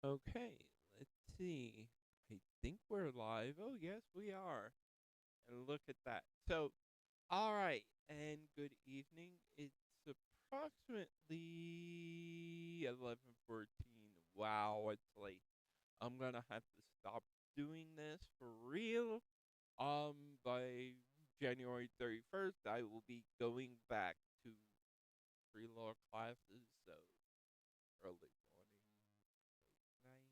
Okay, let's see. I think we're live. Oh, yes, we are. And look at that. So, all right, and good evening. It's approximately 11:14. Wow, it's late. I'm gonna have to stop doing this for real. By January 31st, I will be going back to pre-law classes. So early morning, late night,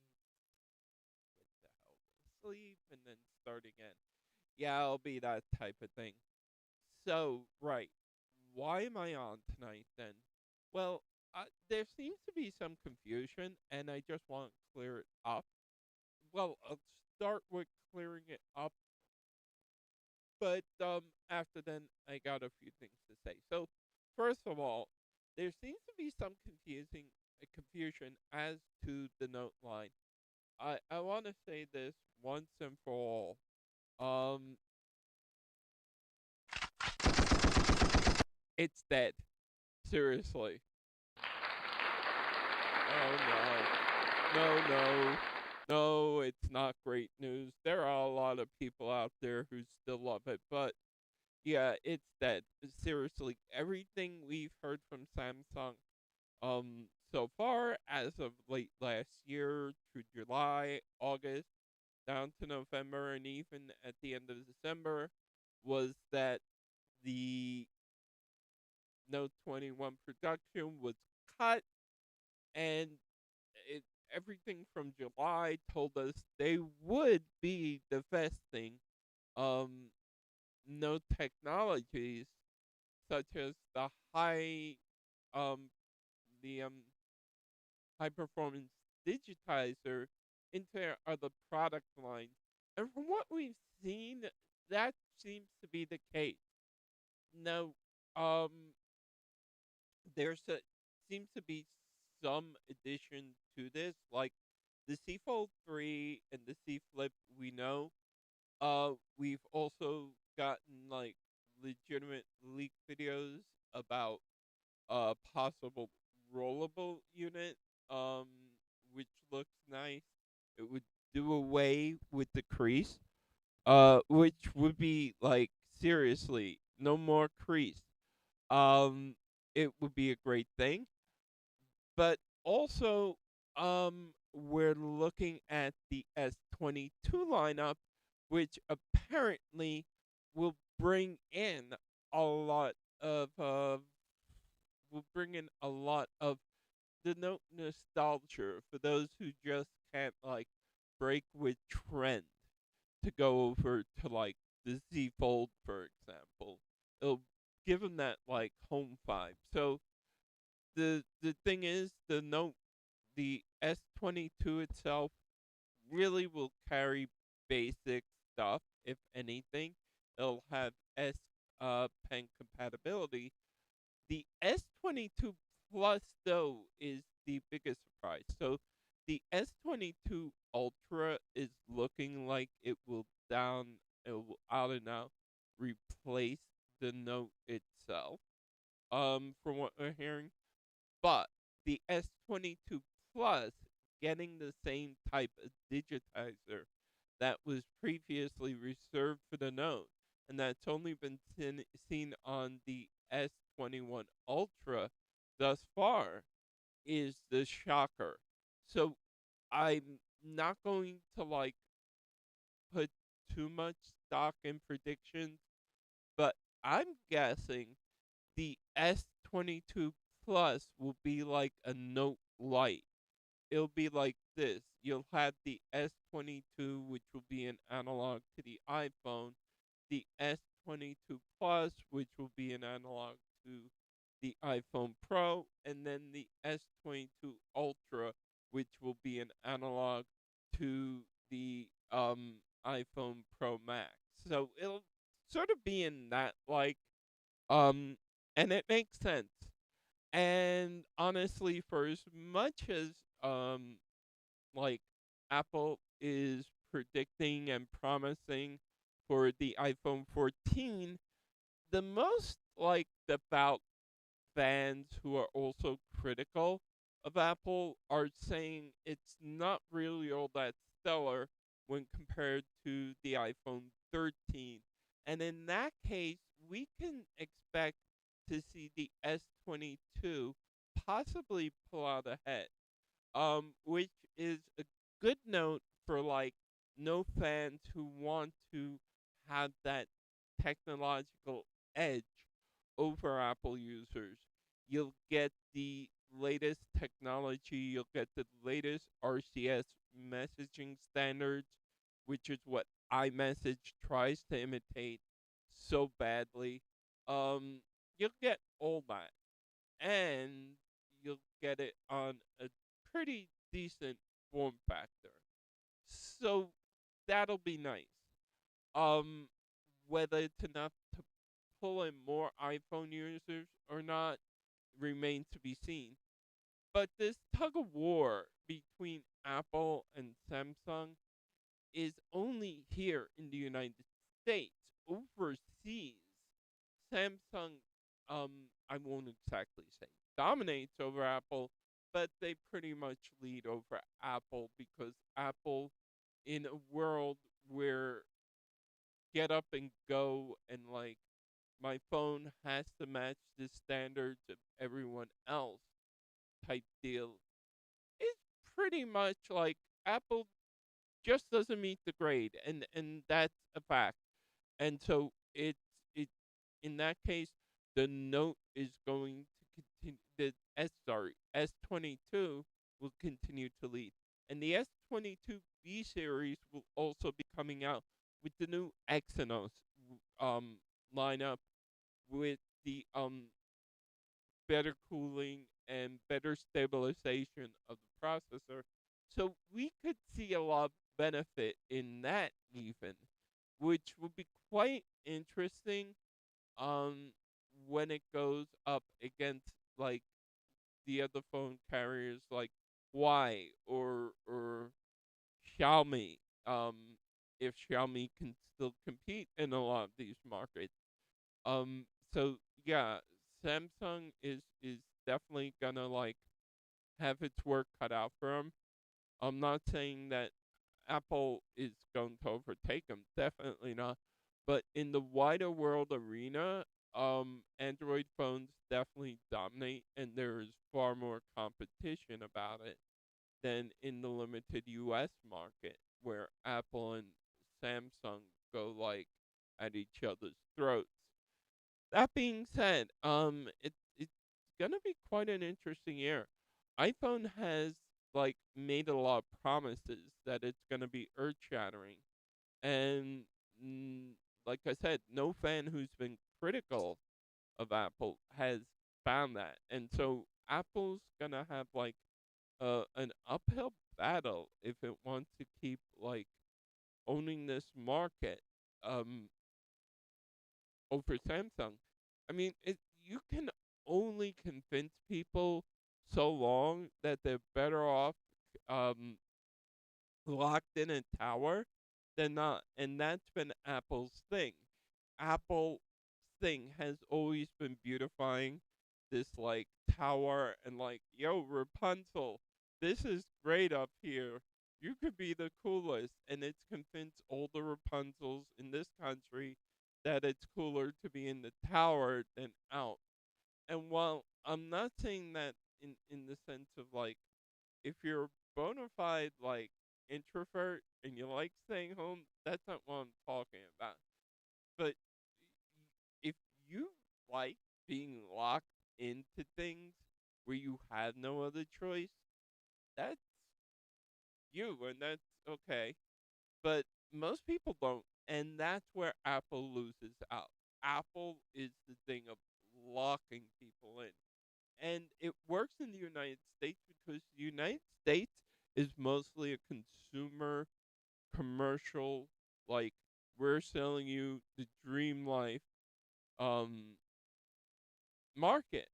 get the hell to sleep, and then start again. Yeah, I'll be that type of thing. So, right. Why am I on tonight then? Well, there seems to be some confusion, and I just want to clear it up. Well, I'll start with clearing it up, but after then, I got a few things to say. So, first of all, there seems to be some confusing confusion as to the note line. I want to say this once and for all. Um, it's dead. Seriously. Oh no. No, no. No, it's not great news. There are a lot of people out there who still love it, but yeah, it's dead. Seriously, everything we've heard from Samsung so far as of late last year through July, August, down to November and even at the end of December was that the Note 21 production was cut, and it, everything from July told us they would be divesting um, Note technologies such as um, the high performance digitizer into their other product lines. And from what we've seen, that seems to be the case. Now, um, there's a seems to be some addition to this, like the C Fold 3 and the C Flip. We know. We've also gotten like legitimate leak videos about possible rollable unit, um, which looks nice. It would do away with the crease, which would be like seriously no more crease. Um, it would be a great thing, but also, we're looking at the S22 lineup, which apparently will bring in a lot of the note nostalgia for those who just can't like break with trend to go over to like the Z Fold, for example. It'll give them that like home vibe. So the thing is, the S22 itself really will carry basic stuff. If anything, it'll have S Pen compatibility. The S22 Plus though is the biggest surprise. So the S22 Ultra is looking like it will out and out replace the Note itself. From what we're hearing, but the S22 Plus getting the same type of digitizer that was previously reserved for the Note, and that's only been seen on the S21 Ultra thus far, is the shocker. So I'm not going to like put too much stock in predictions, but I'm guessing the S22 Plus will be like a Note Lite. It'll be like this. You'll have the S22, which will be an analog to the iPhone, the S22 Plus, which will be an analog to the iPhone Pro, and then the S22 Ultra, which will be an analog to the iPhone Pro Max. So it'll sort of be in that like um and it makes sense. And honestly, for as much as um like Apple is predicting and promising for the iPhone 14, the most like devout fans who are also critical of Apple are saying it's not really all that stellar when compared to the iPhone 13. And in that case, we can expect to see the S22 possibly pull out ahead, which is a good note for like no fans who want to have that technological edge over Apple users. You'll get the latest technology, you'll get the latest RCS messaging standards, which is what iMessage tries to imitate so badly. Um, you'll get all that, and you'll get it on a pretty decent form factor. So that'll be nice. Um, whether it's enough to pull in more iPhone users or not remains to be seen. But this tug of war between Apple and Samsung is only here in the United States. Overseas, Samsung, I won't exactly say dominates over Apple, but they pretty much lead over Apple because Apple, in a world where get up and go and like my phone has to match the standards of everyone else type deal, it's pretty much like Apple just doesn't meet the grade, and that's a fact. And so it in that case, the Note is going to continue. The S22 will continue to lead, and the S22 B series will also be coming out with the new Exynos um lineup with the better cooling and better stabilization of the processor. So we could see a lot of benefit in that even, which would be quite interesting um when it goes up against like the other phone carriers like Y or Xiaomi, if Xiaomi can still compete in a lot of these markets. Um, so yeah, Samsung is definitely gonna like have its work cut out for them. I'm not saying that Apple is going to overtake them, definitely not. But in the wider world arena, Android phones definitely dominate, and there is far more competition about it than in the limited U.S. market, where Apple and Samsung go like at each other's throats. That being said, it's gonna be quite an interesting year. iPhone has like made a lot of promises that it's gonna be earth shattering, and mm, like I said, no fan who's been critical of Apple has found that, and so Apple's gonna have like an uphill battle if it wants to keep like owning this market. Um, over Samsung. I mean, you can only convince people so long that they're better off um, locked in a tower than not, and that's been Apple's thing. Apple's thing has always been beautifying this like tower and like, yo, Rapunzel, this is great up here. You could be the coolest, and it's convinced all the Rapunzels in this country that it's cooler to be in the tower than out. And while I'm not saying that in the sense of like if you're a bona fide like introvert and you like staying home, that's not what I'm talking about. But if you like being locked into things where you have no other choice, that's you, and that's okay. But most people don't, and that's where Apple loses out. Apple is the thing of locking people in, and it works in the United States because the United States is mostly a consumer commercial, like we're selling you the dream life um market.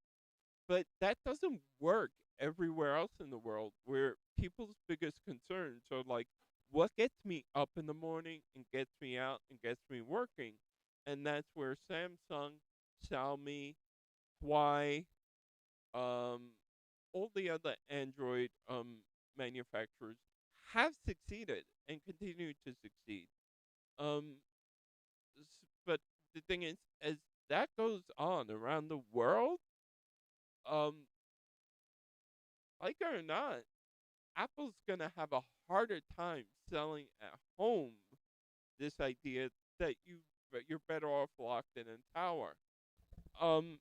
But that doesn't work everywhere else in the world where people's biggest concerns are like what gets me up in the morning and gets me out and gets me working. And that's where Samsung, Xiaomi, Huawei, um, all the other Android manufacturers have succeeded and continue to succeed. Um, but the thing is, as that goes on around the world, um, like it or not, Apple's gonna have a harder time selling at home this idea that you're better off locked in a tower. Um,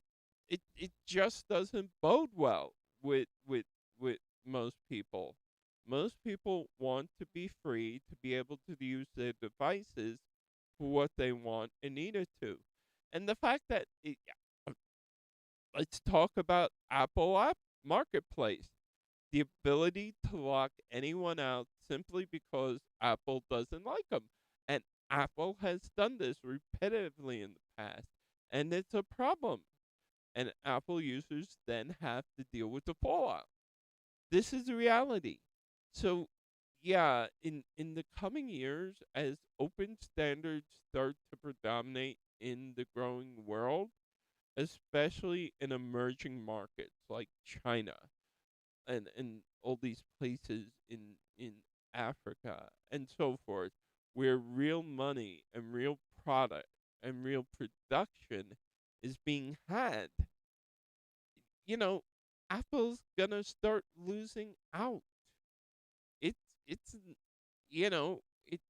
it just doesn't bode well with most people. Most people want to be free to be able to use their devices for what they want and need it to. And the fact that let's talk about Apple App Marketplace, the ability to lock anyone out simply because Apple doesn't like them. And Apple has done this repetitively in the past, and it's a problem. And Apple users then have to deal with the fallout. This is the reality. So, yeah, in the coming years, as open standards start to predominate in the growing world, especially in emerging markets like China and all these places in Africa and so forth, where real money and real product and real production is being had, you know, Apple's gonna start losing out. It's it's you know it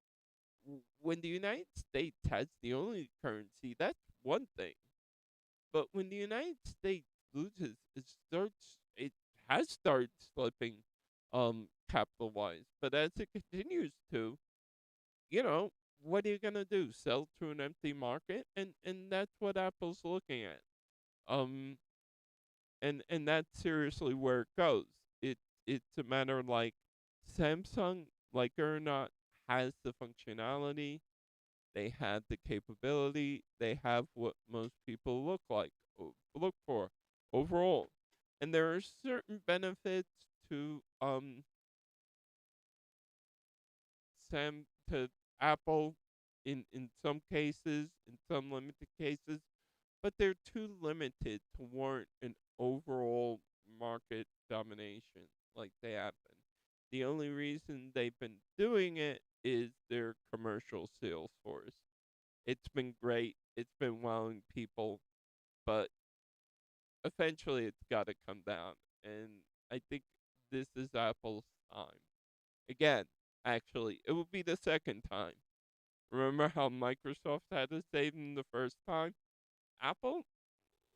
when the United States has the only currency, that's one thing. But when the United States loses, it has started slipping capital wise. But as it continues to, you know, what are you gonna do? Sell to an empty market? And that's what Apple's looking at. Um and that's seriously where it goes. It's a matter like Samsung, like it or not, has the functionality, they have the capability, they have what most people look for overall. And there are certain benefits to Sam to Apple in some cases, in some limited cases, but they're too limited to warrant an overall market domination like they have been. The only reason they've been doing it is their commercial sales force. It's been great. It's been wowing people, but eventually it's got to come down. And I think this is Apple's time. Again, actually, it will be the second time. Remember how Microsoft had to save them the first time? Apple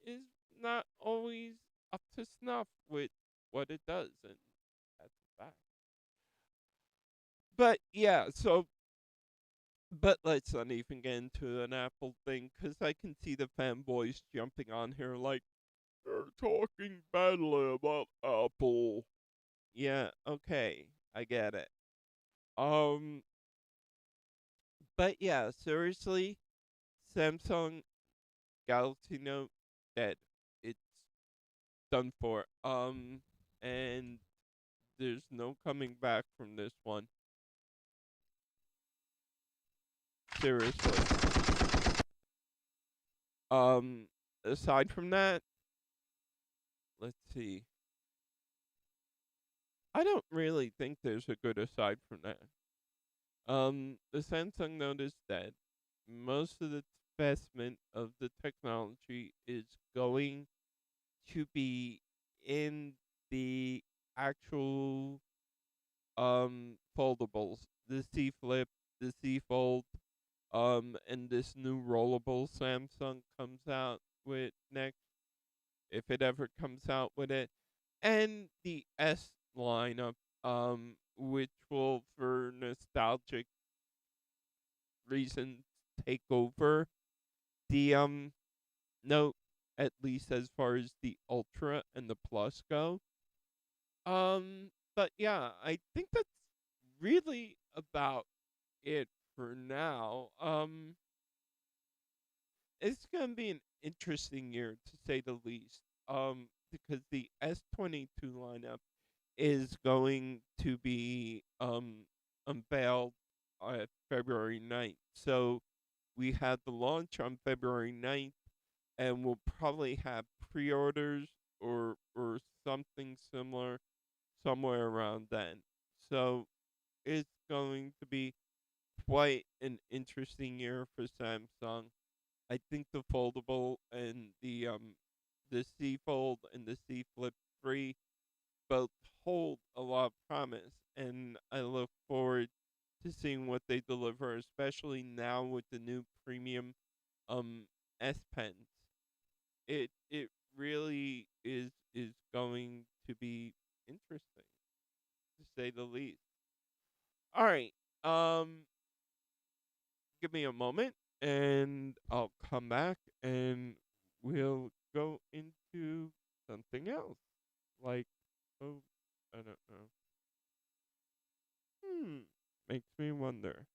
is not always up to snuff with what it does, and that's a fact. But yeah, but let's not even get into an Apple thing, because I can see the fanboys jumping on here like they're talking badly about Apple. Yeah, okay, I get it. Um, but yeah, seriously, Samsung Galaxy Note dead. It's done for. And there's no coming back from this one. Seriously. Um, aside from that, let's see. I don't really think there's a good aside from that. The Samsung Note is dead. Most of the investment of the technology is going to be in the actual foldables, the C Flip, the C Fold, and this new rollable Samsung comes out with next, if it ever comes out with it, and the S lineup, which will, for nostalgic reasons, take over the Note, at least as far as the Ultra and the Plus go. But yeah, I think that's really about it for now. It's gonna be an interesting year to say the least. Because the S22 lineup is going to be unveiled February 9th. So we had the launch on February 9th, and we'll probably have pre-orders or something similar somewhere around then. So it's going to be quite an interesting year for Samsung. I think the foldable and the C Fold and the C Flip 3 both hold a lot of promise, and I look forward to seeing what they deliver, especially now with the new premium um S Pens. It really is going to be interesting to say the least. All right. Um Give me a moment and I'll come back and we'll go into something else. Like, oh, I don't know. Hmm. Makes me wonder.